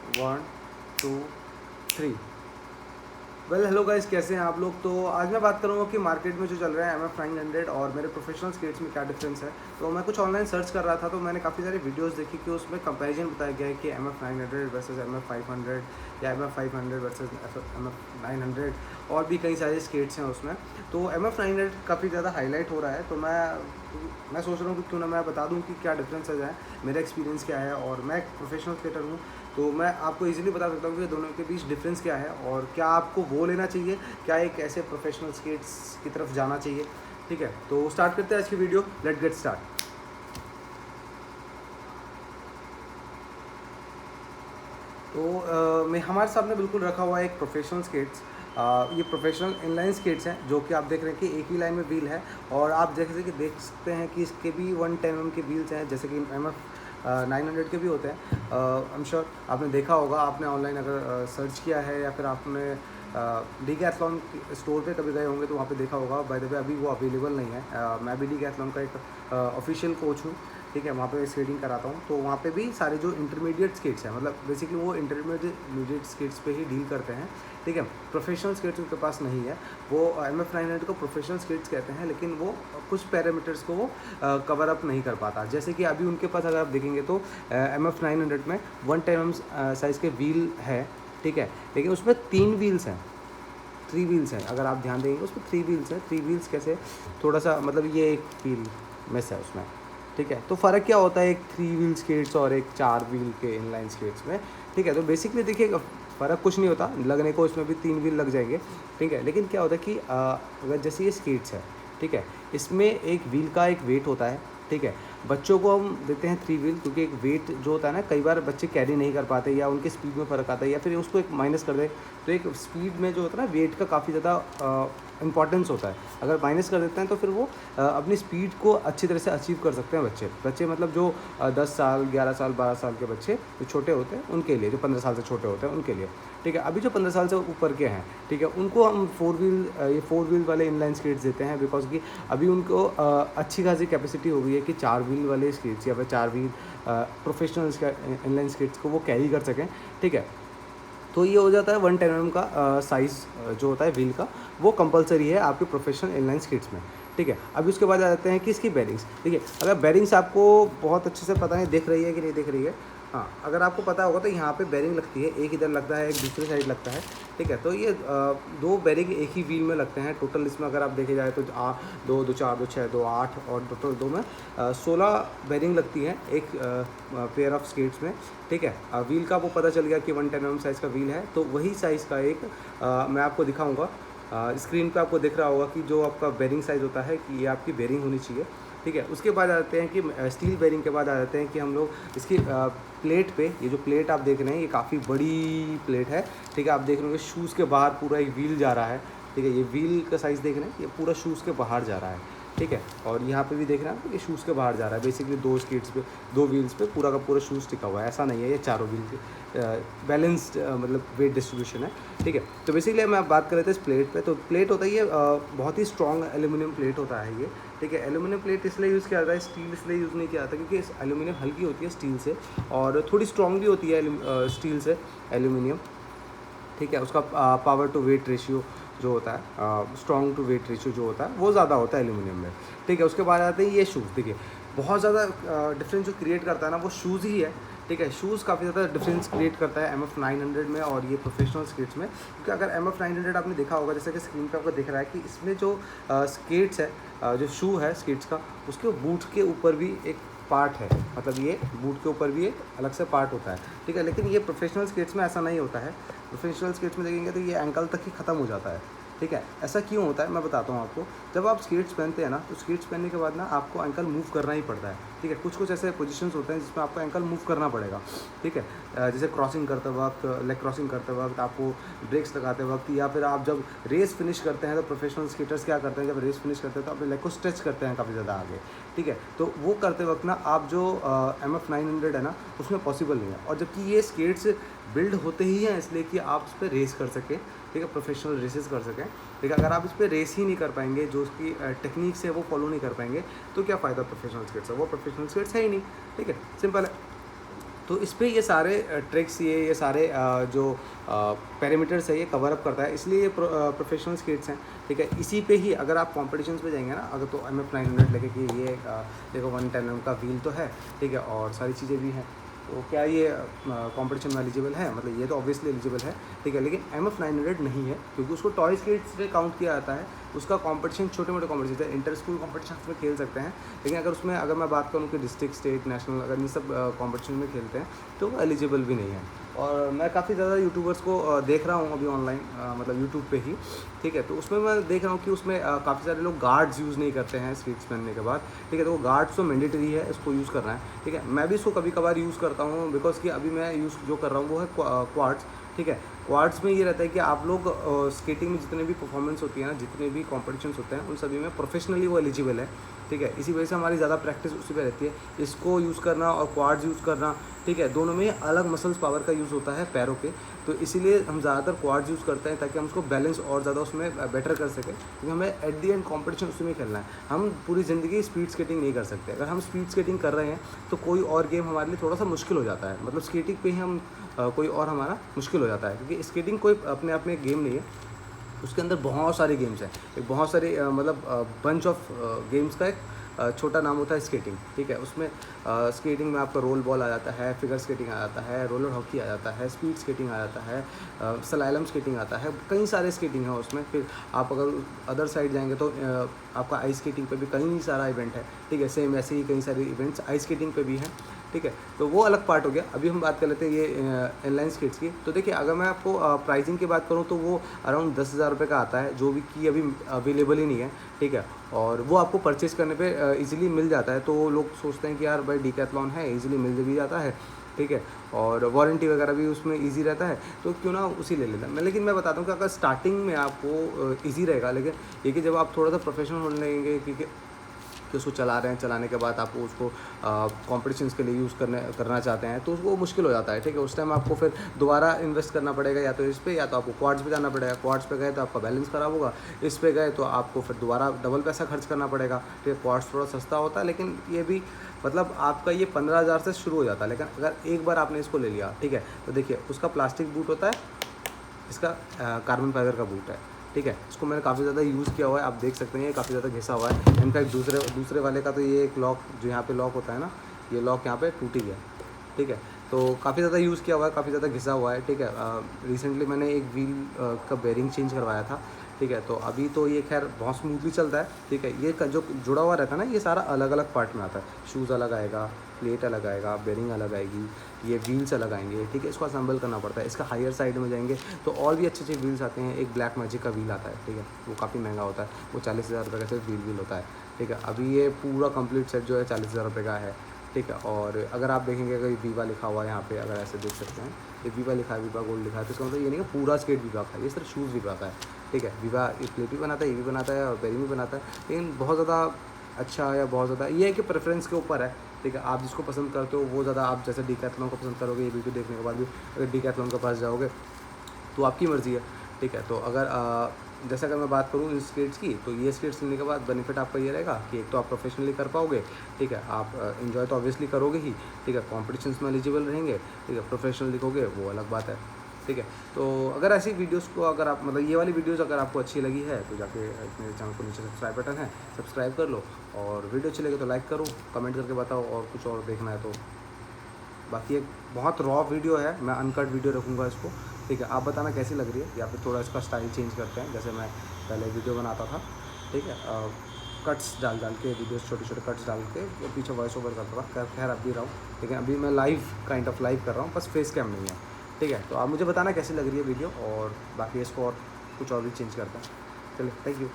1 2 3। Well hello guys, कैसे हैं आप लोग। तो आज मैं बात करूँगा कि मार्केट में जो चल रहा है MF900 और मेरे प्रोफेशनल स्केट्स में क्या डिफरेंस है। तो मैं कुछ ऑनलाइन सर्च कर रहा था, तो मैंने काफ़ी सारी वीडियोस देखी कि उसमें कंपैरिजन बताया गया है कि MF900 वर्सेस MF500 या MF500 वर्सेस MF900 और भी कई सारे स्केट्स हैं उसमें। तो MF900 काफ़ी ज़्यादा हाईलाइट हो रहा है, तो मैं सोच रहा हूँ कि क्यों ना मैं बता दूँ कि क्या डिफरेंस है, मेरा एक्सपीरियंस क्या है। और मैं एक प्रोफेशनल स्केटर हूँ, तो मैं आपको इजीली बता सकता हूँ कि दोनों के बीच डिफरेंस क्या है और क्या आपको वो लेना चाहिए, क्या एक ऐसे प्रोफेशनल स्केट्स की तरफ जाना चाहिए। ठीक है, तो स्टार्ट करते हैं आज की वीडियो। Let get start. तो मैं हमारे सामने बिल्कुल रखा हुआ है एक प्रोफेशनल स्केट्स। ये प्रोफेशनल इनलाइन स्केट्स हैं जो कि आप देख रहे हैं कि एक ही लाइन में व्हील है। और आप जैसे कि देख सकते हैं कि इसके भी 110 mm के व्हील्स हैं, जैसे कि MF900 के भी होते हैं। आई एम श्योर आपने देखा होगा, आपने ऑनलाइन अगर सर्च किया है या फिर आपने डीकैथलॉन स्टोर पे कभी गए होंगे तो वहाँ पे देखा होगा। बाय द वे अभी वो अवेलेबल नहीं है। मैं भी डीकैथलॉन का एक ऑफिशियल कोच हूँ, ठीक है, वहाँ पे स्केटिंग कराता हूँ। तो वहाँ पे भी सारे जो इंटरमीडिएट स्केट्स हैं, मतलब बेसिकली वो इंटरमीडिएट स्केट्स पे ही डील करते हैं, ठीक है। प्रोफेशनल स्केट्स उनके पास नहीं है। वो MF900 को प्रोफेशनल स्केट्स कहते हैं, लेकिन वो कुछ पैरामीटर्स को वो कवर अप नहीं कर पाता। जैसे कि अभी उनके पास अगर आप देखेंगे तो MF900 में 110 mm साइज़ के व्हील है, ठीक है, लेकिन उसमें 3 व्हील्स हैं, 3 व्हील्स हैं। अगर आप ध्यान देंगे उसमें 3 व्हील्स हैं। 3 व्हील्स कैसे, थोड़ा सा मतलब ये एक व्हील मिस है उसमें, ठीक है। तो फ़र्क क्या होता है एक 3 व्हील स्केट्स और एक 4 व्हील के इनलाइन स्केट्स में, ठीक है। तो बेसिकली देखिए फ़र्क कुछ नहीं होता, लगने को इसमें भी 3 व्हील लग जाएंगे, ठीक है। लेकिन क्या होता है कि अगर जैसे ये स्केट्स है, ठीक है, इसमें एक व्हील का एक वेट होता है, ठीक है। बच्चों को हम देते हैं 3 व्हील, क्योंकि एक वेट जो होता है ना, कई बार बच्चे कैरी नहीं कर पाते या उनके स्पीड में फ़र्क आता है या फिर उसको एक माइनस कर दे, तो एक स्पीड में जो होता है ना, वेट का काफ़ी ज़्यादा इंपॉर्टेंस होता है। अगर माइनस कर देते हैं तो फिर वो अपनी स्पीड को अच्छी तरह से अचीव कर सकते हैं बच्चे मतलब जो 10 साल 11 साल 12 साल के बच्चे जो छोटे होते हैं उनके लिए, जो 15 साल से छोटे होते हैं उनके लिए, ठीक है। अभी जो 15 साल से ऊपर के हैं, ठीक है, उनको हम 4 व्हील वाले इनलाइन स्केट्स देते हैं, बिकॉज कि अभी उनको अच्छी खासी कैपेसिटी हो गई है कि 4 व्हील वाले स्केट्स या फिर 4 व्हील प्रोफेशनल इनलाइन स्केट्स को वो कैरी कर सकें, ठीक है। तो ये हो जाता है 110 mm का साइज़ जो होता है व्हील का, वो कंपलसरी है आपके प्रोफेशनल इनलाइन स्केट्स में, ठीक है। अभी उसके बाद आ जाते हैं कि इसकी बेरिंग्स, ठीक है। अगर बेरिंग्स आपको बहुत अच्छे से पता नहीं दिख रही है कि नहीं दिख रही है, हाँ, अगर आपको पता होगा तो यहाँ पे बेरिंग लगती है, एक इधर लगता है एक दूसरी साइड लगता है, ठीक है। तो ये 2 बेरिंग एक ही व्हील में लगते हैं। टोटल इसमें अगर आप देखे जाए तो 2 2 4 2 6 2 8 और टोटल 2 में 16 बेरिंग लगती हैं एक पेयर ऑफ स्केट्स में, ठीक है। व्हील का आपको पता चल गया कि 110 mm साइज़ का व्हील है, तो वही साइज़ का एक मैं आपको दिखाऊंगा। स्क्रीन पे आपको दिख रहा होगा कि जो आपका बेरिंग साइज़ होता है कि ये आपकी बेरिंग होनी चाहिए, ठीक है। उसके बाद आ जाते हैं कि स्टील बेरिंग के बाद आ जाते हैं कि हम लोग इसकी प्लेट पे, ये जो प्लेट आप देख रहे हैं ये काफ़ी बड़ी प्लेट है, ठीक है। आप देख रहे होंगे शूज़ के बाहर पूरा एक व्हील जा रहा है, ठीक है। ये व्हील का साइज़ देख रहे हैं, ये पूरा शूज़ के बाहर जा रहा है, ठीक है। और यहाँ पे भी देख रहे हैं ये शूज़ के बाहर जा रहा है। बेसिकली 2 स्केट्स पे 2 व्हील्स पे पूरा का पूरा शूज़ टिका हुआ है, ऐसा नहीं है ये चारों व्हील के बैलेंस्ड मतलब वेट डिस्ट्रीब्यूशन है, ठीक है। तो बेसिकली मैं बात कर रहे थे इस प्लेट पे। तो प्लेट होता है ये बहुत ही स्ट्रॉन्ग एल्यूमिनियम प्लेट होता है ये, ठीक है। एल्यूमिनियम प्लेट इसलिए यूज़ किया जाता है, स्टील इसलिए यूज़ नहीं किया जाता क्योंकि एल्यूमिनियम हल्की होती है स्टील से और थोड़ी स्ट्रॉन्ग भी होती है स्टील से एल्यूमिनियम, ठीक है। उसका पावर टू वेट रेशियो जो होता है, स्ट्रॉन्ग टू वेट रेशियो जो होता है वो ज़्यादा होता है एल्यूमिनियम में, ठीक है। उसके बाद आते हैं ये शूज़, देखिए बहुत ज़्यादा डिफरेंस जो क्रिएट करता है ना वो शूज़ ही है, ठीक है। शूज़ काफ़ी ज़्यादा डिफरेंस क्रिएट करता है MF900 में और ये प्रोफेशनल स्केट्स में। क्योंकि अगर MF900 आपने देखा होगा, जैसे कि स्क्रीन पे आपको दिख रहा है कि इसमें जो स्केट्स है, जो शू है स्केट्स का, उसके बूट के ऊपर भी एक पार्ट है, मतलब ये बूट के ऊपर भी एक अलग से पार्ट होता है, ठीक है। लेकिन ये प्रोफेशनल स्केट्स में ऐसा नहीं होता है। प्रोफेशनल स्केट्स में देखेंगे तो ये एंकल तक ही ख़त्म हो जाता है, ठीक है। ऐसा क्यों होता है मैं बताता हूँ आपको। जब आप स्केट्स पहनते हैं ना, तो स्केट्स पहनने के बाद ना आपको एंकल मूव करना ही पड़ता है, ठीक है। कुछ कुछ ऐसे पोजीशंस होते हैं जिसमें आपको एंकल मूव करना पड़ेगा, ठीक है। जैसे क्रॉसिंग करते वक्त, लेग क्रॉसिंग करते वक्त, आपको ब्रेक्स लगाते वक्त, या फिर आप जब रेस फिनिश करते हैं तो प्रोफेशनल स्केटर्स क्या करते हैं, जब रेस फिनिश करते हैं तो अपने लेग को स्ट्रेच करते हैं काफ़ी ज़्यादा आगे, ठीक है। तो वो करते वक्त ना आप जो MF900 है ना उसमें पॉसिबल नहीं है। और जबकि ये स्केट्स बिल्ड होते ही हैं इसलिए कि आप उस पर रेस कर सकें, ठीक है, प्रोफेशनल रेसेस कर सकें, ठीक है। अगर आप इस पर रेस ही नहीं कर पाएंगे, जो उसकी टेक्निक्स है वो फॉलो नहीं कर पाएंगे, तो क्या फ़ायदा प्रोफेशनल स्केट्स है, वो प्रोफेशनल स्केट्स है ही नहीं, ठीक है, सिंपल है। तो इस पे ये सारे ट्रिक्स ये सारे जो पैरामीटर्स है ये कवर अप करता है, इसलिए ये प्रोफेशनल स्किट्स हैं, ठीक है। इसी पे ही अगर आप कॉम्पिटिशन्स पे जाएंगे ना, अगर तो MF900 लेके कि ये देखो 110 mm का व्हील तो है, ठीक है, और सारी चीज़ें भी हैं, तो क्या ये कंपटीशन में एलिजिबल है? मतलब ये तो ऑब्वियसली एलिजिबल है, ठीक है, लेकिन MF900 नहीं है, क्योंकि उसको टॉय स्किट्स पे काउंट किया जाता है। उसका कंपटीशन छोटे मोटे कॉम्पिटिशन है, इंटर स्कूल कॉम्पिटिशन में खेल सकते हैं, लेकिन अगर मैं बात करूँ कि डिस्ट्रिक्ट, स्टेट, नेशनल, अगर इन सब कॉम्पिटिशन में खेलते हैं तो वो एलिजिबल भी नहीं है। और मैं काफ़ी ज़्यादा यूट्यूबर्स को देख रहा हूँ अभी ऑनलाइन, मतलब यूट्यूब पे ही, ठीक है, तो उसमें मैं देख रहा हूँ कि उसमें काफ़ी सारे लोग गार्ड्स यूज़ नहीं करते हैं स्किट्स पहनने के बाद, ठीक है, तो वो गार्ड्स तो मैंडेटरी है, इसको यूज़ करना है, ठीक है। मैं भी इसको कभी कभार यूज़ करता हूँ, बिकॉज कि अभी मैं यूज़ जो कर रहा हूँ वो है क्वाड्स, ठीक है। क्वाड्स में ये रहता है कि आप लोग स्केटिंग में जितने भी परफॉर्मेंस होती है ना, जितने भी कॉम्पिटिशन्स होते हैं, उन सभी में प्रोफेशनली वो एलिजिबल है, ठीक है। इसी वजह से हमारी ज़्यादा प्रैक्टिस उसी पे रहती है, इसको यूज़ करना और क्वाड्स यूज़ करना, ठीक है, दोनों में अलग मसल्स पावर का यूज़ होता है पैरों के, तो इसीलिए हम ज़्यादातर क्वाड्स यूज़ करते हैं, ताकि हम उसको बैलेंस और ज़्यादा उसमें बेटर कर सकें, क्योंकि हमें एट दी एंड कॉम्पिटिशन उसी में खेलना है। हम पूरी ज़िंदगी स्पीड स्केटिंग नहीं कर सकते। अगर हम स्पीड स्केटिंग कर रहे हैं तो कोई और गेम हमारे लिए थोड़ा सा मुश्किल हो जाता है, मतलब स्केटिंग पे ही हम कोई और हमारा मुश्किल हो जाता है, क्योंकि स्केटिंग कोई अपने आप में एक गेम नहीं है, उसके अंदर बहुत सारे गेम्स हैं, एक बहुत सारे मतलब बंच ऑफ गेम्स का एक छोटा नाम होता है स्केटिंग, ठीक है। उसमें स्केटिंग में आपका रोल बॉल आ जाता है, फिगर स्केटिंग आ जाता है, रोलर हॉकी आ जाता है, स्पीड स्केटिंग आ जाता है, स्लालम स्केटिंग आता है, कई सारे स्केटिंग है उसमें। फिर आप अगर अदर साइड जाएंगे तो आपका आइस स्केटिंग पे भी कई सारा इवेंट है, ठीक है, सेम ऐसे ही कई सारे इवेंट्स आइस स्केटिंग पे भी हैं, ठीक है, तो वो अलग पार्ट हो गया। अभी हम बात कर लेते हैं ये इनलाइन स्केट्स की। तो देखिए, अगर मैं आपको प्राइसिंग की बात करूँ तो वो अराउंड 10,000 रुपये का आता है, जो भी कि अभी अवेलेबल ही नहीं है, ठीक है, और वो आपको परचेज़ करने पे इजीली मिल जाता है। तो लोग सोचते हैं कि यार भाई डीकैथलॉन है, इजीली मिल भी जाता है, ठीक है, और वारंटी वगैरह भी उसमें ईजी रहता है, तो क्यों ना उसी ले लेता मैं। लेकिन मैं बताता हूँ कि अगर स्टार्टिंग में आपको ईजी रहेगा, लेकिन ये कि जब आप थोड़ा सा प्रोफेशनल होने लगेंगे, क्योंकि कि उसको चला रहे हैं, चलाने के बाद आपको उसको कॉम्पिटिशन्स के लिए यूज़ करना चाहते हैं, तो उसको मुश्किल हो जाता है, ठीक है। उस टाइम आपको फिर दोबारा इन्वेस्ट करना पड़ेगा, या तो इस पे, या तो आपको क्वाड्स पे जाना पड़ेगा। क्वाड्स पे गए तो आपका बैलेंस ख़राब होगा, इस पे गए तो आपको फिर दोबारा डबल पैसा खर्च करना पड़ेगा, ठीक है। क्वाड्स थोड़ा सस्ता होता है, लेकिन ये भी मतलब आपका ये 15,000 से शुरू हो जाता है। लेकिन अगर एक बार आपने इसको ले लिया, ठीक है, तो देखिए उसका प्लास्टिक बूट होता है, इसका कार्बन फाइबर का बूट है, ठीक है। इसको मैंने काफ़ी ज़्यादा यूज़ किया हुआ है, आप देख सकते हैं ये काफ़ी ज़्यादा घिसा हुआ है। इनफैक्ट दूसरे वाले का तो ये एक लॉक जो यहाँ पे लॉक होता है ना, ये लॉक यहाँ पे टूट ही गया, ठीक है। तो काफ़ी ज़्यादा यूज़ किया हुआ है, काफ़ी ज़्यादा घिसा हुआ है, ठीक है। रिसेंटली मैंने एक व्हील का बेयरिंग चेंज करवाया था, ठीक है, तो अभी तो ये खैर बहुत स्मूथली चलता है, ठीक है। ये जो जुड़ा हुआ रहता है ना, ये सारा अलग अलग पार्ट में आता है, शूज़ अलग आएगा, प्लेट अलग आएगा, बेयरिंग अलग आएगी, ये व्हील्स अलग आएंगे, ठीक है। इसको असेंबल करना पड़ता है। इसका हायर साइड में जाएंगे तो और भी अच्छे व्हील्स आते हैं। एक ब्लैक मैजिक का व्हील आता है, ठीक है, वो काफ़ी महंगा होता है, वो 40,000 रुपये का सिर्फ व्हील होता है, ठीक है। अभी ये पूरा कंप्लीट सेट जो है 40,000 रुपये का है, ठीक है। और अगर आप देखेंगे, अगर वीवा लिखा हुआ है यहाँ पे, अगर ऐसे देख सकते हैं, ये वीवा लिखा है, वीवा गोल्ड लिखा है, तो इसका मतलब ये नहीं कि पूरा स्केट वीवा का है, ये सिर्फ शूज़ वीवा का है, ठीक है। वीवा प्लेट भी बनाता है, ये भी बनाता है, और बेयरिंग भी बनाता है, लेकिन बहुत ज़्यादा अच्छा या बहुत ज़्यादा ये है कि प्रेफरेंस के ऊपर है, ठीक है। आप जिसको पसंद करते हो वो ज़्यादा, आप जैसे डीकैथलॉन को पसंद करोगे, ये वीडियो देखने के बाद भी अगर डीकैथलॉन के पास जाओगे तो आपकी मर्ज़ी है, ठीक है। तो अगर जैसे अगर मैं बात करूँ इन स्केट्स की, तो ये स्केट्स लेने के बाद बेनिफिट आपका ये रहेगा कि एक तो आप प्रोफेशनली कर पाओगे, ठीक है, आप इन्जॉय तो ऑब्वियसली करोगे ही, ठीक है, कॉम्पिटिशन्स में एलिजिबल रहेंगे, ठीक है, प्रोफेशनल लिखोगे वो अलग बात है, ठीक है। तो अगर ऐसी वीडियोस को अगर आप मतलब ये वाली वीडियोस अगर आपको अच्छी लगी है तो जाके मेरे चैनल को नीचे सब्सक्राइब बटन है, सब्सक्राइब कर लो, और वीडियो अच्छी लगे तो लाइक करो, कमेंट करके बताओ, और कुछ और देखना है तो। बाकी एक बहुत रॉ वीडियो है, मैं अनकट वीडियो रखूँगा इसको, ठीक है। आप बताना कैसी लग रही है, या फिर थोड़ा इसका स्टाइल चेंज करते हैं, जैसे मैं पहले वीडियो बनाता था, ठीक है, कट्स डाल के वीडियोस, छोटे छोटे कट्स डाल के पीछे वॉइस ओवर करता था, खैर अब भी रहा हूँ, लेकिन अभी मैं लाइव काइंड ऑफ लाइव कर रहा हूँ, बस फेस कैम नहीं है, ठीक है। तो आप मुझे बताना कैसी लग रही है वीडियो, और बाकी इसको और कुछ और भी चेंज करते हैं। चलिए, थैंक यू।